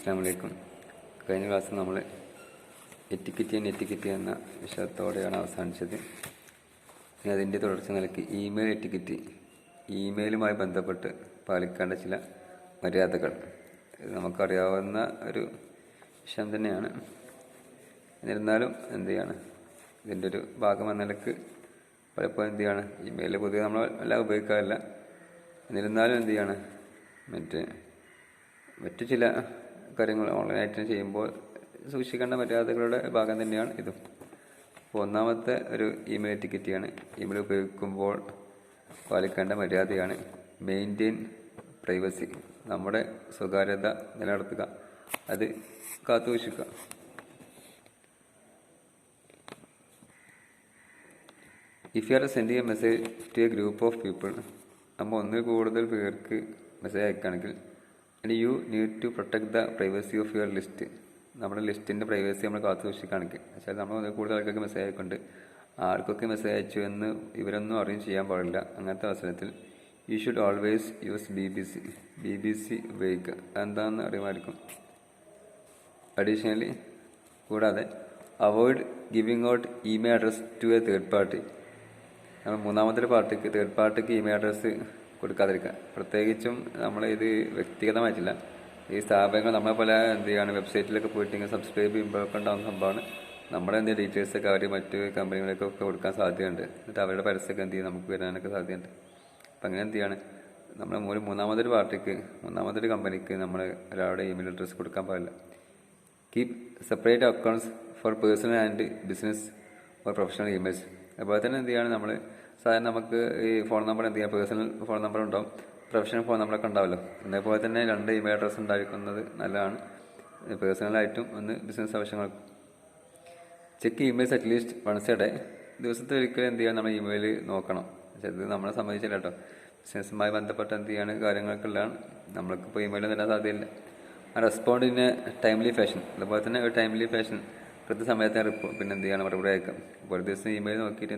അസ്സലാമു അലൈക്കും. കഴിഞ്ഞ ക്ലാസ്സിൽ നമ്മൾ എറ്റിക്കറ്റ് എന്ന വിഷയത്തോടെയാണ് അവസാനിച്ചത്. ഇനി അതിൻ്റെ തുടർച്ച നിലയ്ക്ക് ഇമെയിൽ എറ്റിക്കറ്റ്, ഇമെയിലുമായി ബന്ധപ്പെട്ട് പാലിക്കേണ്ട ചില മര്യാദകൾ. ഇത് നമുക്കറിയാവുന്ന ഒരു വിഷയം തന്നെയാണ്. എന്നിരുന്നാലും ഇതിൻ്റെ ഒരു ഭാഗം എന്ന നിലക്ക് പലപ്പോഴും ഇമെയിൽ പൊതുവെ നമ്മൾ എല്ലാം ഉപയോഗിക്കാറില്ല. എന്നിരുന്നാലും മറ്റു ചില കാര്യങ്ങൾ ഓൺലൈനായിട്ട് ചെയ്യുമ്പോൾ സൂക്ഷിക്കേണ്ട മര്യാദകളുടെ ഭാഗം തന്നെയാണ് ഇതും. അപ്പോൾ ഒന്നാമത്തെ ഒരു ഇമെയിൽ എറ്റിക്കറ്റാണ്. ഇമെയിൽ ഉപയോഗിക്കുമ്പോൾ പാലിക്കേണ്ട മര്യാദയാണ് മെയിൻറ്റെയിൻ പ്രൈവസി. നമ്മുടെ സ്വകാര്യത നിലനിർത്തുക, അത് കാത്തുസൂക്ഷിക്കുക. If you are sending a message to a group of people, നമ്മൾ ഒന്നിൽ കൂടുതൽ പേർക്ക് മെസ്സേജ് അയക്കുകയാണെങ്കിൽ you need to protect the privacy of your list. നമ്മുടെ ലിസ്റ്റിൻ്റെ പ്രൈവസി നമ്മൾ കാത്തു സൂക്ഷിക്കുകയാണെങ്കിൽ, വെച്ചാൽ നമ്മൾ കൂടുതൽ ആൾക്കൊക്കെ മെസ്സേജ് അയക്കുന്നുണ്ട്, ആർക്കൊക്കെ മെസ്സേജ് അയച്ചു എന്ന് ഇവരൊന്നും അറിയും ചെയ്യാൻ പാടില്ല. അങ്ങനത്തെ അവസരത്തിൽ you should always use BBC ഉപയോഗിക്കുക. എന്താണെന്ന് അറിയുമായിരിക്കും. അഡീഷണലി കൂടാതെ avoid giving out email address to a third party. നമ്മൾ മൂന്നാമത്തെ പാർട്ടിക്ക്, തേർഡ് പാർട്ടിക്ക് ഇമെയിൽ അഡ്രസ്സ് കൊടുക്കാതിരിക്കുക. പ്രത്യേകിച്ചും ഇത് വ്യക്തിഗതമായിട്ടില്ല, ഈ സ്ഥാപനങ്ങൾ നമ്മളെ പോലെ വെബ്സൈറ്റിലൊക്കെ പോയിട്ട് സബ്സ്ക്രൈബ് ചെയ്യുമ്പോഴൊക്കെ ഉണ്ടാകുന്ന സംഭവമാണ്. നമ്മുടെ ഡീറ്റെയിൽസൊക്കെ അവർ മറ്റ് കമ്പനികൾക്കൊക്കെ കൊടുക്കാൻ സാധ്യതയുണ്ട്. എന്നിട്ട് അവരുടെ പരസ്യമൊക്കെ നമുക്ക് വരാനൊക്കെ സാധ്യതയുണ്ട്. അപ്പം അങ്ങനെ നമ്മൾ മൂന്നാമതൊരു പാർട്ടിക്ക്, മൂന്നാമതൊരു കമ്പനിക്ക് നമ്മൾ ഒരാളുടെ ഇമെയിൽ അഡ്രസ്സ് കൊടുക്കാൻ പാടില്ല. Keep separate accounts for personal and business or professional emails. അതുപോലെ തന്നെ നമ്മൾ സാധാരണ നമുക്ക് ഈ phone number personal phone number ഉണ്ടാവും, പ്രൊഫഷണൽ ഫോൺ നമ്പറൊക്കെ ഉണ്ടാവുമല്ലോ. അതേപോലെ തന്നെ 2 ഇമെയിൽ അഡ്രസ്സ് ഉണ്ടായിരിക്കുന്നത് നല്ലതാണ്, പേഴ്സണലായിട്ടും ഒന്ന് ബിസിനസ് ആവശ്യങ്ങൾക്കും. Check emails at least once a day. ദിവസത്തിൽ ഒരിക്കലും നമ്മൾ ഇമെയിൽ നോക്കണം. ഇത് നമ്മളെ സംബന്ധിച്ചില്ല കേട്ടോ, ബിസിനസ്സുമായി ബന്ധപ്പെട്ട കാര്യങ്ങൾക്കുള്ളതാണ്. നമ്മൾക്കിപ്പോൾ ഇമെയിൽ തരാൻ സാധ്യതയില്ല. Respond in A timely fashion. അതുപോലെ തന്നെ ഒരു ടൈംലി ഫാഷൻ, കൃത്യസമയത്ത് മറുപടി അയക്കാം. ഒരു ദിവസം ഇമെയിൽ നോക്കിയിട്ട്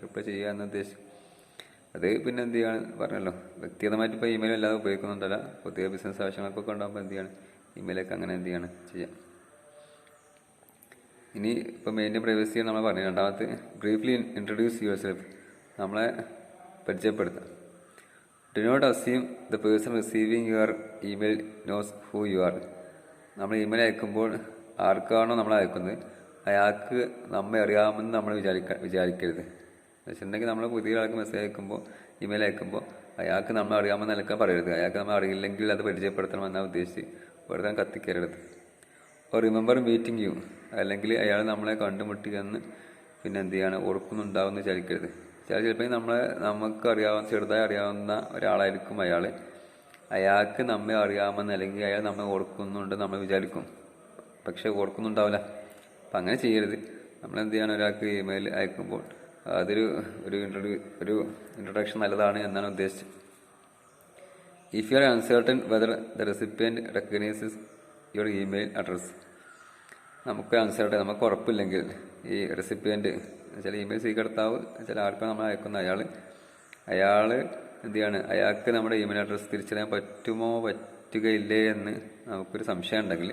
റിപ്ലൈ ചെയ്യുക എന്ന് ഉദ്ദേശിച്ചു. അത് പറഞ്ഞല്ലോ, വ്യക്തിഗതമായിട്ട് ഇപ്പോൾ ഇമെയിൽ അല്ലാതെ ഉപയോഗിക്കുന്നുണ്ടല്ല, പുതിയ ബിസിനസ് ആവശ്യങ്ങൾക്കൊക്കെ ഉണ്ടാകുമ്പോൾ ഇമെയിലൊക്കെ അങ്ങനെ ചെയ്യാം. ഇനി ഇപ്പോൾ മെയിൻ്റെ പ്രൈവസി നമ്മൾ പറഞ്ഞു. രണ്ടാമത്തെ ബ്രീഫ്ലി ഇൻട്രൊഡ്യൂസ് യുവർ സെൽഫ്, നമ്മളെ പരിചയപ്പെടുത്താം. Do not assume the person receiving your email knows who you are. നമ്മൾ ഇമെയിൽ അയക്കുമ്പോൾ ആർക്കാണോ നമ്മൾ അയക്കുന്നത് അയാൾക്ക് നമ്മെ അറിയാമെന്ന് നമ്മൾ വിചാരിക്കരുത്. വെച്ചിട്ടുണ്ടെങ്കിൽ നമ്മൾ പുതിയ ആൾക്ക് മെസ്സേജ് അയക്കുമ്പോൾ, ഇമെയിൽ അയക്കുമ്പോൾ അയാൾക്ക് നമ്മൾ അറിയാമെന്ന് നിലക്കാൻ പറയരുത്. അയാൾക്ക് നമ്മൾ അറിയില്ലെങ്കിൽ അത് പരിചയപ്പെടുത്തണമെന്നാണ് ഉദ്ദേശിച്ച് വെറുതെ കത്തിക്കരുത്. അപ്പോൾ റിമെമ്പർ മീറ്റിംഗ് യു, അല്ലെങ്കിൽ അയാൾ നമ്മളെ കണ്ടുമുട്ടിയെന്ന് ഓർക്കുന്നുണ്ടാവുമെന്ന് വിചാരിക്കരുത്. ചിലപ്പോൾ നമുക്ക് ചെറുതായി അറിയാവുന്ന ഒരാളായിരിക്കും അയാൾ. അയാൾക്ക് നമ്മെ അറിയാമെന്ന്, അല്ലെങ്കിൽ അയാൾ നമ്മെ ഓർക്കുന്നുണ്ട് നമ്മൾ വിചാരിക്കും, പക്ഷെ ഓർക്കുന്നുണ്ടാവില്ല. അപ്പം അങ്ങനെ ചെയ്യരുത്. നമ്മൾ ഒരാൾക്ക് ഇമെയിൽ അയക്കുമ്പോൾ അതൊരു ഇൻട്രൊഡക്ഷൻ നല്ലതാണ് എന്നാണ് ഉദ്ദേശിച്ചത്. If you R uncertain whether the recipient recognises your email address. നമുക്ക് ഉറപ്പില്ലെങ്കിൽ ഈ റെസിപ്പിയൻറ്റ്, ചില ഇമെയിൽ സ്വീകർത്താവ്, ചില ആൾക്കാർ നമ്മൾ അയക്കുന്ന അയാൾ അയാൾക്ക് നമ്മുടെ ഇമെയിൽ അഡ്രസ്സ് തിരിച്ചറിയാൻ പറ്റുകയില്ലേ എന്ന് നമുക്കൊരു സംശയം ഉണ്ടെങ്കിൽ,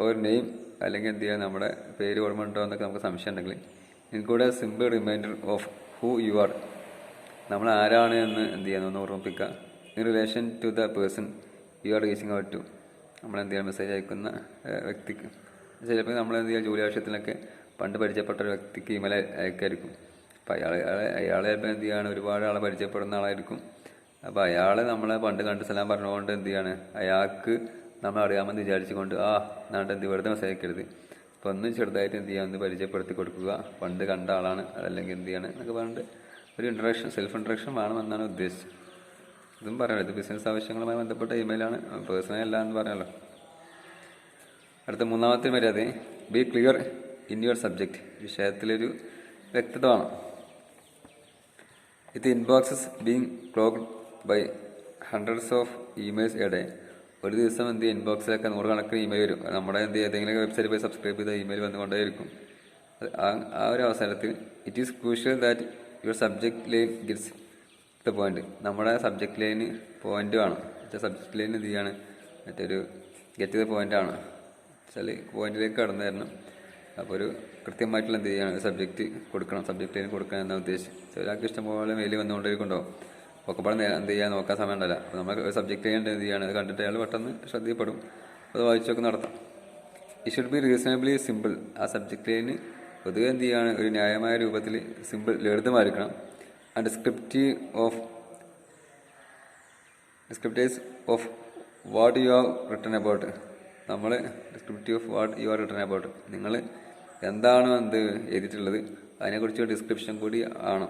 ഒരു നെയിം അല്ലെങ്കിൽ നമ്മുടെ പേര് ഓർമ്മ ഉണ്ടോ എന്നൊക്കെ നമുക്ക് സംശയം ഉണ്ടെങ്കിൽ, include a simple reminder of who you are. നമ്മൾ ആരാണ് എന്ന് ഒന്ന് ഓർമ്മിപ്പിക്കുക. In relation to the person you are reaching out to. നമ്മൾ മെസ്സേജ് അയക്കുന്ന വ്യക്തിക്ക്. ചിലപ്പോൾ നമ്മൾ ജോലി ആവശ്യത്തിലൊക്കെ പണ്ട് പരിചയപ്പെട്ട ഒരു വ്യക്തിക്ക് ഇമെയിൽ അയക്കായിരിക്കും. അപ്പോൾ അയാളെ ചിലപ്പോൾ ഒരുപാട് ആളെ പരിചയപ്പെടുന്ന ആളായിരിക്കും. അപ്പോൾ അയാളെ നമ്മളെ പണ്ട് കണ്ട് സലാം പറഞ്ഞുകൊണ്ട് അയാൾക്ക് നമ്മൾ അറിയാമെന്ന് വിചാരിച്ചുകൊണ്ട് വെറുതെ മെസ്സേജ് അയക്കരുത്. അപ്പോൾ ഒന്ന് ചെറുതായിട്ട് ഒന്ന് പരിചയപ്പെടുത്തി കൊടുക്കുക. പണ്ട് കണ്ട ആളാണ്, അതല്ലെങ്കിൽ എന്നൊക്കെ പറഞ്ഞിട്ട് ഒരു ഇൻട്രഡക്ഷൻ, സെൽഫ് ഇൻട്രഡക്ഷൻ വേണമെന്നാണ് ഉദ്ദേശിച്ചത്. ഇതും പറയാമല്ലോ, ഇത് ബിസിനസ് ആവശ്യങ്ങളുമായി ബന്ധപ്പെട്ട ഇമെയിലാണ്, പേഴ്സണൽ അല്ല എന്ന് പറയാമല്ലോ. അടുത്ത മൂന്നാമത്തെ മര്യാദ, be clear in your subject. വിഷയത്തിലൊരു വ്യക്തത വേണം. ഇത് inboxes being clogged by hundreds of emails a day. ഒരു ദിവസം ഇൻബോക്സിലൊക്കെ 100 കണക്കിന് ഇമെയിൽ വരും. നമ്മുടെ ഏതെങ്കിലും വെബ്സൈറ്റിൽ പോയി സബ്സ്ക്രൈബ് ചെയ്ത ഇമെയിൽ വന്നുകൊണ്ടേയിരിക്കും. ആ ഒരു അവസരത്തിൽ it is crucial that your subject line gets point. നമ്മുടെ സബ്ജക്റ്റ് ലൈന് പോയിന്റ് വേണം. സബ്ജക്റ്റ് ലൈൻ മറ്റൊരു ഗെറ്റ് ദ പോയിൻ്റാണ് വെച്ചാൽ പോയിന്റിലേക്ക് കടന്നു തരണം. അപ്പോൾ ഒരു കൃത്യമായിട്ടുള്ള എന്ത് ചെയ്യണം, സബ്ജക്റ്റ് കൊടുക്കണം, സബ്ജക്റ്റ് ലൈൻ കൊടുക്കണം എന്നാണ് ഉദ്ദേശിച്ചത്. ചിലർക്ക് ഇഷ്ടംപോലെ മെയിൽ വന്നുകൊണ്ടിരിക്കുന്നുണ്ടോ, ഒക്കെ പാടെ എന്ത് ചെയ്യാൻ നോക്കാൻ സമയം ഉണ്ടല്ല. അപ്പോൾ നമ്മൾ സബ്ജക്റ്റ് ലൈൻ എന്ത് ചെയ്യാണ്, അത് കണ്ടിട്ട് അയാൾ പെട്ടെന്ന് ശ്രദ്ധയിൽപ്പെടും. അത് വായിച്ചൊക്കെ നടത്താം. It should be reasonably simple. ആ സബ്ജക്റ്റ് ലൈന് പൊതുവെ എന്ത് ചെയ്യാണ്, ഒരു ന്യായമായ രൂപത്തിൽ സിമ്പിൾ ലളിതമായിരിക്കണം. And descriptives of what you are written about. നമ്മൾ descriptive of what you are written about, നിങ്ങൾ എന്താണോ എഴുതിയിട്ടുള്ളത് അതിനെക്കുറിച്ച് ഡിസ്ക്രിപ്ഷൻ കൂടി ആണ്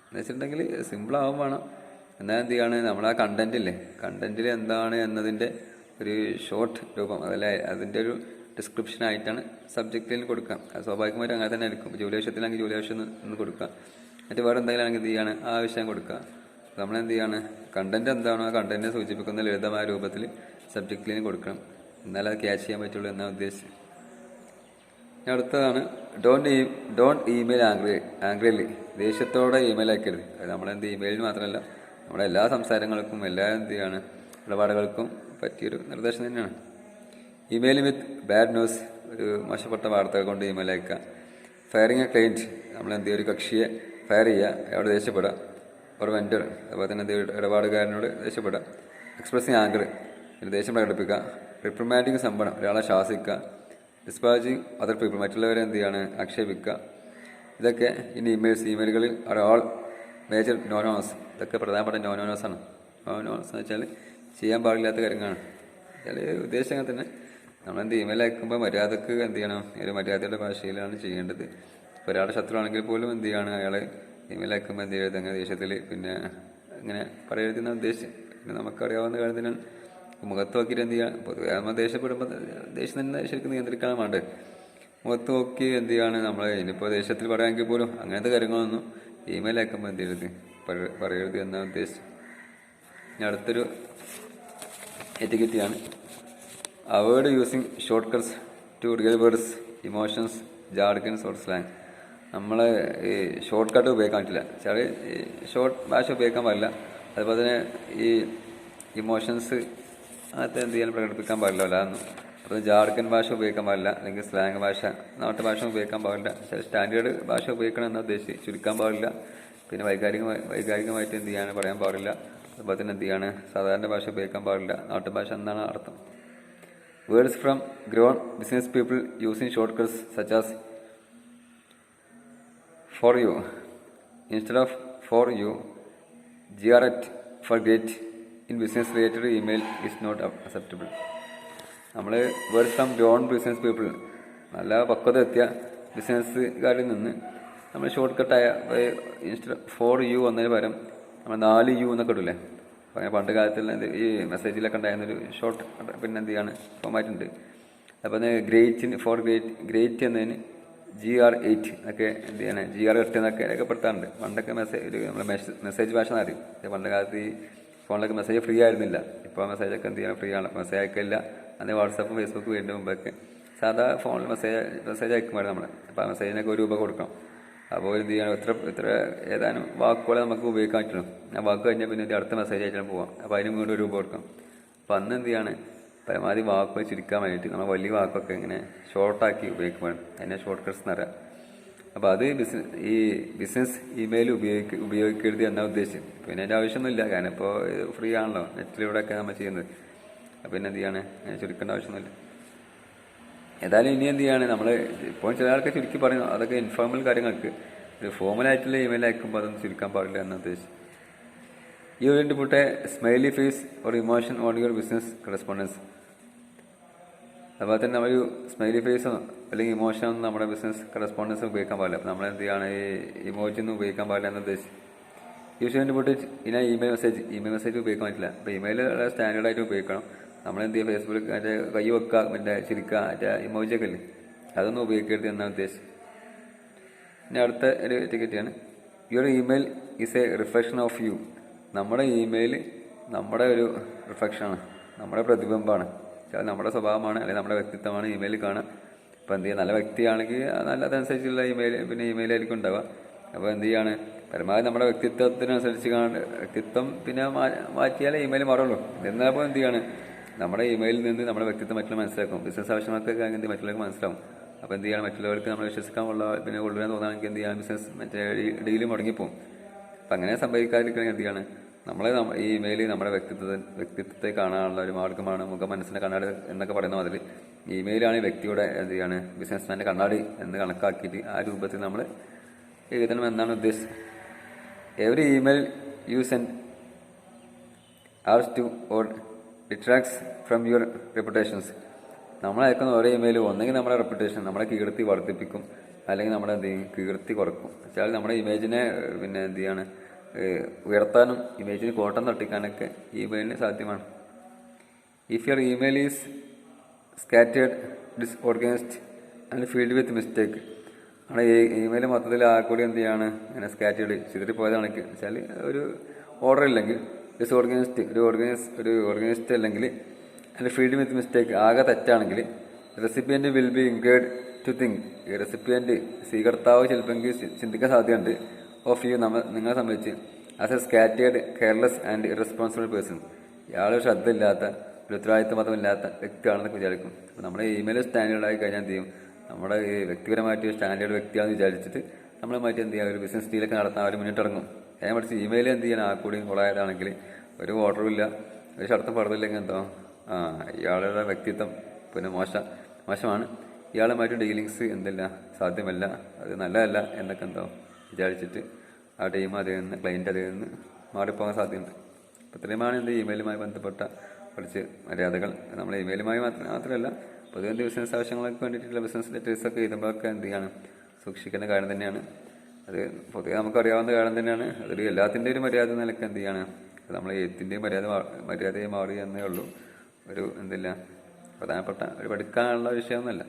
എന്ന് വെച്ചിട്ടുണ്ടെങ്കിൽ സിമ്പിളാവും വേണം. എന്നാൽ എന്ത് ചെയ്യാണ്, നമ്മൾ ആ കണ്ടന്റിൽ എന്താണ് എന്നതിൻ്റെ ഒരു ഷോർട്ട് രൂപം, അതല്ലേ അതിൻ്റെ ഒരു ഡിസ്ക്രിപ്ഷനായിട്ടാണ് സബ്ജക്റ്റിൽ കൊടുക്കാം. അത് സ്വാഭാവികമായിട്ട് അങ്ങനെ തന്നെ ആയിരിക്കും. ജോലി ആവശ്യത്തിലാണെങ്കിൽ ജോലി ആവശ്യം എന്ന് കൊടുക്കുക, മറ്റു വേറെ എന്തെങ്കിലും ആണെങ്കിൽ എന്ത് ചെയ്യാണ്, ആ വിഷയം കൊടുക്കുക. നമ്മളെന്ത് ചെയ്യാണ്, കണ്ടന്റ് എന്താണോ ആ കണ്ടന്റിനെ സൂചിപ്പിക്കുന്ന ലളിതമായ രൂപത്തിൽ സബ്ജക്റ്റിൽ കൊടുക്കണം. എന്നാലും അത് ക്യാച്ച് ചെയ്യാൻ പറ്റുള്ളൂ എന്നാണ് ഉദ്ദേശിച്ചത്. അടുത്തതാണ് ഡോണ്ട് ഇമെയിൽ ആംഗ്രിലി. ദേഷ്യത്തോടെ ഇമെയിൽ അയക്കരുത്. അത് നമ്മളെന്ത് ഇമെയിലിന് മാത്രമല്ല നമ്മുടെ എല്ലാ സംസാരങ്ങൾക്കും എല്ലാ എന്ത് ചെയ്യാണ് ഇടപാടുകൾക്കും പറ്റിയൊരു നിർദ്ദേശം തന്നെയാണ്. ഇമെയിൽ വിത്ത് ബാഡ് ന്യൂസ്, ഒരു മോശപ്പെട്ട വാർത്തകൾ കൊണ്ട് ഇമെയിൽ അയക്കുക. ഫയറിങ് എ ക്ലയൻറ്റ്, നമ്മളെന്ത് ഒരു കക്ഷിയെ ഫയർ ചെയ്യുക, അവിടെ ദേഷ്യപ്പെടുക. ഒരു വെൻഡർ, അതുപോലെ തന്നെ ഇടപാടുകാരനോട് ദേഷ്യപ്പെടുക. എക്സ്പ്രസിങ് ആംഗർ, ദേഷ്യം പ്രകടിപ്പിക്കുക. റിപ്രിമാൻഡിങ് സംഭവം, ഒരാളെ ശാസിക്കുക. ഡിസ്പാച്ചിങ് അതർ പീപ്പിൾ, മറ്റുള്ളവരെ എന്ത് ചെയ്യാണ് ആക്ഷേപിക്കുക. ഇതൊക്കെ ഇനി ഇമെയിലുകളിൽ ആർ ഓൾ മേജർ നോനോസ്. ഇതൊക്കെ പ്രധാനപ്പെട്ട നോനോസാണ്. നോനോസ് എന്ന് വെച്ചാൽ ചെയ്യാൻ പാടില്ലാത്ത കാര്യങ്ങളാണ്. ചില ഉദ്ദേശങ്ങൾ തന്നെ നമ്മളെന്ത് ഇമെയിൽ അയക്കുമ്പോൾ മര്യാദക്ക് എന്ത് ചെയ്യണം, ഒരു മര്യാദയുടെ ഭാഷയിലാണ് ചെയ്യേണ്ടത്. ഇപ്പോൾ ഒരാളുടെ ശത്രുവാണെങ്കിൽ പോലും എന്ത് ചെയ്യാണ്, അയാളെ ഇമെയിൽ അയക്കുമ്പോൾ എന്ത് ചെയ്യരുത്, അങ്ങനെ ദേഷ്യത്തിൽ പിന്നെ ഇങ്ങനെ പറയരുതെന്ന ഉദ്ദേശം. പിന്നെ നമുക്കറിയാവുന്ന കാര്യത്തിനാണ് മുഖത്ത് നോക്കിയിട്ട് എന്ത് ചെയ്യുക, പൊതുവെ നമ്മൾ ദേഷ്യപ്പെടുമ്പോൾ ദേഷ്യം തന്നെ ശരിക്കും നിയന്ത്രിക്കാൻ വേണ്ടത്. മുഖത്ത് നോക്കി എന്ത് ചെയ്യാണ് നമ്മൾ, ഇനിയിപ്പോൾ ദേഷ്യത്തിൽ പറയാമെങ്കിൽ പോലും അങ്ങനത്തെ കാര്യങ്ങളൊന്നും ഇമെയിൽ അയക്കുമ്പോൾ എന്ത് ചെയ്യരുത്, പറയരുത് എന്നാണ് ഉദ്ദേശം. ഇനി അടുത്തൊരു എറ്റിക്കറ്റാണ് avoid using short cuts to real words, emotions, jargons or slang. നമ്മൾ ഈ ഷോർട്ട് കട്ട് ഉപയോഗിക്കാൻ പറ്റില്ല. ചില ഷോർട്ട് ഭാഷ ഉപയോഗിക്കാൻ പാടില്ല. അതുപോലെ തന്നെ ഈ ഇമോഷൻസ് അങ്ങനത്തെ എന്ത് ചെയ്യാൻ പ്രകടിപ്പിക്കാൻ പാടില്ല അല്ലാന്നും. അപ്പോൾ ജാർഗൻ ഭാഷ ഉപയോഗിക്കാൻ പാടില്ല, അല്ലെങ്കിൽ സ്ലാങ് ഭാഷ, നാട്ടു ഭാഷ ഉപയോഗിക്കാൻ പാടില്ല. ചില സ്റ്റാൻഡേർഡ് ഭാഷ ഉപയോഗിക്കണം എന്നാണ് ഉദ്ദേശിച്ച്, ചുരുക്കാൻ പാടില്ല. പിന്നെ വൈകാരികമായിട്ട് എന്ത് ചെയ്യാൻ പറയാൻ പാടില്ല. അതുപോലെ തന്നെ എന്ത് ചെയ്യാണ് സാധാരണ ഭാഷ ഉപയോഗിക്കാൻ പാടില്ല. നാട്ടുഭാഷ എന്നാണ് അർത്ഥം. Words from grown business people using short cuts such as for you instead of for you, GRET for great in business related email is not acceptable. നമ്മൾ words from grown business people, നല്ല പക്വത എത്തിയ ബിസിനസ്സുകാരിൽ നിന്ന് നമ്മൾ short കട്ടായ insta for you എന്നതിന് പകരം നമ്മൾ 4U എന്നൊക്കെ ഇടില്ലേ. അപ്പോൾ അങ്ങനെ പണ്ട് കാലത്തുള്ള ഈ മെസ്സേജിലൊക്കെ ഉണ്ടായിരുന്നൊരു ഷോർട്ട് പിന്നെ എന്ത് ചെയ്യാണ് ഫോമാറ്റ് ഉണ്ട്. അപ്പോൾ ഗ്രേറ്റ് എന്നതിന് GR8 ഒക്കെ എന്ത് ചെയ്യാണ്, GR8 എന്നൊക്കെ രേഖപ്പെടുത്താറുണ്ട്. പണ്ടൊക്കെ നമ്മൾ മെസ്സേജ് ഭാഷ എന്നറിയും. പണ്ട് കാലത്ത് ഈ ഫോണിലൊക്കെ മെസ്സേജ് ഫ്രീ ആയിരുന്നില്ല. ഇപ്പോൾ മെസ്സേജൊക്കെ എന്ത് ചെയ്യണം, ഫ്രീ ആണ്. മെസ്സേജ് അയക്കില്ല. അന്ന് വാട്സാപ്പും ഫേസ്ബുക്കും വരുന്നതിന് മുമ്പൊക്കെ സാധാ ഫോണിൽ മെസ്സേജ് അയക്കുമ്പോൾ നമ്മൾ അപ്പോൾ ആ മെസ്സേജിനൊക്കെ ₹1 കൊടുക്കണം. അപ്പോൾ എന്ത് ചെയ്യണം, ഇത്ര ഏതാനും വാക്കുകളെ നമുക്ക് ഉപയോഗിക്കാൻ പറ്റുള്ളൂ. ആ വാക്ക് കഴിഞ്ഞാൽ പിന്നെ അടുത്ത മെസ്സേജ് അയച്ചാൽ പോവാം. അപ്പോൾ അതിന് വീണ്ടും ₹1 കൊടുക്കണം. അപ്പോൾ അന്ന് എന്ത് ചെയ്യാണ്, പരമാവധി വാക്കുകൾ ചുരുക്കാൻ വേണ്ടിയിട്ട് നമ്മൾ വലിയ വാക്കൊക്കെ ഇങ്ങനെ ഷോർട്ടാക്കി ഉപയോഗിക്കുമ്പോൾ അതിനെ ഷോർട്ട് കട്ട്സ് എന്ന് പറയാം. അപ്പോൾ അത് ഈ ബിസിനസ് ഇമെയിൽ ഉപയോഗിക്കരുത് എന്നാണ് ഉദ്ദേശിച്ചത്. പിന്നെ അതിൻ്റെ ആവശ്യമൊന്നുമില്ല, കാരണം ഇപ്പോൾ ഫ്രീ ആണല്ലോ, നെറ്റിലൂടെയൊക്കെ നമ്മൾ ചെയ്യുന്നത്. അപ്പോൾ പിന്നെ എന്ത് ചെയ്യാണ്, അങ്ങനെ ചുരുക്കേണ്ട ആവശ്യമൊന്നുമില്ല. ഏതായാലും ഇനി എന്ത് ചെയ്യാണ്, നമ്മൾ ഇപ്പോൾ ചില ആൾക്കാർ ചുരുക്കി പറയുന്നു, അതൊക്കെ ഇൻഫോർമൽ കാര്യങ്ങൾക്ക്. ഒരു ഫോമലായിട്ടുള്ള ഇമെയിൽ അയക്കുമ്പോൾ അതൊന്നും ചുരുക്കാൻ പാടില്ല എന്നാണ് ഉദ്ദേശിച്ചത്. You will put a smiley face or emotion on your business correspondence. അതുപോലെ തന്നെ നമ്മളൊരു സ്മൈലി ഫേസോ അല്ലെങ്കിൽ ഇമോഷനൊന്നും നമ്മുടെ ബിസിനസ് കറസ്പോണ്ടൻസ് ഉപയോഗിക്കാൻ പാടില്ല. അപ്പോൾ നമ്മൾ എന്ത് ചെയ്യാണ്, ഈ ഇമോജൊന്നും ഉപയോഗിക്കാൻ പാടില്ല എന്ന് ഉദ്ദേശിച്ച്. യൂഷ്വലി പോയിട്ട് ഇനി ഇമെയിൽ മെസ്സേജ് ഉപയോഗിക്കാൻ പറ്റില്ല. അപ്പോൾ ഇമെയിൽ സ്റ്റാൻഡേർഡായിട്ട് ഉപയോഗിക്കണം. നമ്മളെന്ത് ചെയ്യുക, ഫേസ്ബുക്ക് മറ്റേ കൈ വെക്കുക, മറ്റേ ചിരിക്കുക, മറ്റേ ഇമോജിയൊക്കെ ഇല്ലേ, അതൊന്നും ഉപയോഗിക്കരുത് എന്നാണ് ഉദ്ദേശിച്ചത്. ഇനി അടുത്ത ഒരു ടിക്കറ്റാണ് your email is a reflection of you. നമ്മുടെ ഇമെയിൽ നമ്മുടെ ഒരു റിഫ്ലക്ഷനാണ്, നമ്മുടെ പ്രതിബിംബമാണ്. അത് നമ്മുടെ സ്വഭാവമാണ്, അല്ലെങ്കിൽ നമ്മുടെ വ്യക്തിത്വമാണ് ഇമെയിൽ കാണുക. അപ്പോൾ എന്ത് ചെയ്യുക, നല്ല വ്യക്തിയാണെങ്കിൽ നല്ലതനുസരിച്ചുള്ള ഇമെയിലായിരിക്കും ഉണ്ടാവുക. അപ്പോൾ എന്ത് ചെയ്യാണ്, പരമാവധി നമ്മുടെ വ്യക്തിത്വത്തിനനുസരിച്ച് വ്യക്തിത്വം പിന്നെ മാറ്റിയാലേ ഇമെയിൽ മാറുള്ളൂ. എന്നാപ്പോൾ എന്ത് ചെയ്യാണ്, നമ്മുടെ ഇമെയിലിൽ നിന്ന് നമ്മുടെ വ്യക്തിത്വം മറ്റുള്ള മനസ്സിലാക്കും. ബിസിനസ് ആവശ്യങ്ങൾക്കൊക്കെ എന്ത് മറ്റുള്ളവർക്ക് മനസ്സിലാവും. അപ്പോൾ എന്ത് ചെയ്യണം, മറ്റുള്ളവർക്ക് നമ്മൾ വിശ്വസിക്കാനുള്ള പിന്നെ കൊണ്ടുവരാൻ തോന്നുകയാണെങ്കിൽ എന്ത് ചെയ്യാൻ ബിസിനസ് മറ്റേ ഡീല് മുടങ്ങിപ്പോവും. അപ്പം അങ്ങനെ സംഭവിക്കാതിരിക്കണമെങ്കിൽ എന്ത് ചെയ്യാണ്, നമ്മളെ ഈ ഇമെയിൽ നമ്മുടെ വ്യക്തിത്വത്തെ കാണാനുള്ള ഒരു മാർഗ്ഗമാണ്, മനസ്സിനെ കണ്ണാടി എന്നൊക്കെ പറയുന്ന മാതിരി ഇമെയിലാണ് വ്യക്തിയുടെ എന്ത് ചെയ്യാണ് ബിസിനസ്മാൻ്റെ കണ്ണാടി എന്ന് കണക്കാക്കിയിട്ട് ആ രൂപത്തിൽ നമ്മൾ എഴുതണം എന്നാണ് ഉദ്ദേശിച്ചത്. Every email you send adds to or detracts from your reputations. നമ്മൾ അയക്കുന്ന ഓരോ ഇമെയിലും ഒന്നെങ്കിൽ നമ്മുടെ റെപ്യൂട്ടേഷൻ, നമ്മുടെ കീർത്തി വർദ്ധിപ്പിക്കും, അല്ലെങ്കിൽ നമ്മുടെ എന്ത് ചെയ്യും കീർത്തി കുറക്കും. വെച്ചാൽ നമ്മുടെ ഇമേജിനെ പിന്നെ എന്ത് ചെയ്യാണ് ഉയർത്താനും ഇമേജിന് കോട്ടം തട്ടിക്കാനൊക്കെ ഇമെയിലിന് സാധ്യമാണ്. If your email is scattered, disorganised and filled with mistake. നമ്മുടെ ഇമെയിൽ മൊത്തത്തിൽ ആ കൂടി എന്ത് ചെയ്യാണ് ഇങ്ങനെ സ്കാറ്റേഡ് ചിതറിപ്പോയതാണെങ്കിൽ വെച്ചാൽ ഒരു ഓർഡർ ഇല്ലെങ്കിൽ, ഡിസ്ഓർഗനൈസ്ഡ് ഒരു ഓർഗനൈസ്ഡ് അല്ലെങ്കിൽ അതിൻ്റെ ഫീൽഡ് വിത്ത് മിസ്റ്റേക്ക് ആകെ തെറ്റാണെങ്കിൽ, recipient will be inclined to think. ഈ റെസിപ്പിയൻറ്റ് സ്വീകർത്താവ് ചിലപ്പോൾ ചിന്തിക്കാൻ സാധ്യതയുണ്ട് ഓഫ് യു നിങ്ങളെ സംബന്ധിച്ച് as a scattered, careless and irresponsible person. ഇയാൾ ശ്രദ്ധയില്ലാത്ത, ഒരു ഉത്തരവാദിത്വമില്ലാത്ത വ്യക്തിയാണെന്നൊക്കെ വിചാരിക്കും. അപ്പോൾ നമ്മുടെ ഇമെയിൽ സ്റ്റാൻഡേർഡായി കഴിഞ്ഞാൽ എന്ത് ചെയ്യും, നമ്മുടെ ഈ വ്യക്തിപരമായിട്ട് സ്റ്റാൻഡേർഡ് വ്യക്തിയാണെന്ന് വിചാരിച്ചിട്ട് നമ്മളെ മാറ്റി എന്ത് ചെയ്യുക ഒരു ബിസിനസ് ഡീലൊക്കെ നടത്താൻ അവർ മുന്നിട്ടിറങ്ങും. ഞാൻ പഠിച്ച് ഇമെയിൽ എന്ത് ചെയ്യാൻ ആ കൂടി കൊളായതാണെങ്കിൽ ഒരു ഓർഡറും ഇല്ല, ഒരു ഷർത്തും പറഞ്ഞില്ലെങ്കിൽ എന്തോ ഇയാളുടെ വ്യക്തിത്വം പിന്നെ മോശമാണ്, ഇയാളുമായിട്ട് ഡീലിങ്സ് എന്തില്ല സാധ്യമല്ല, അത് നല്ലതല്ല എന്നൊക്കെ എന്തോ വിചാരിച്ചിട്ട് ആ ടീം അതിൽ നിന്ന് ക്ലയൻറ്റ് അതിൽ നിന്ന് മാറിപ്പോകാൻ സാധ്യതയുണ്ട്. അപ്പോൾ ഇത്രയുമാണ് എന്ത് ഇമെയിലുമായി ബന്ധപ്പെട്ട കുറച്ച് മര്യാദകൾ. നമ്മൾ ഇമെയിലുമായി മാത്രമല്ല പൊതുവെ ബിസിനസ് ആവശ്യങ്ങൾക്ക് വേണ്ടിയിട്ടുള്ള ബിസിനസ് ലെറ്റേഴ്സൊക്കെ എഴുതുമ്പോഴൊക്കെ എന്ത് ചെയ്യാണ് സൂക്ഷിക്കേണ്ട കാര്യം തന്നെയാണ്. അത് പൊതുവെ നമുക്കറിയാവുന്ന കാര്യം തന്നെയാണ്. അതിൽ എല്ലാത്തിൻ്റെ ഒരു മര്യാദ നിലയ്ക്ക് എന്ത് ചെയ്യാണ് നമ്മൾ എഴുത്തിൻ്റെയും മര്യാദയെ മാറി എന്നേ ഉള്ളൂ. ഒരു എന്തില്ല പ്രധാനപ്പെട്ട ഒരു പഠിക്കാനുള്ള വിഷയമൊന്നുമല്ല.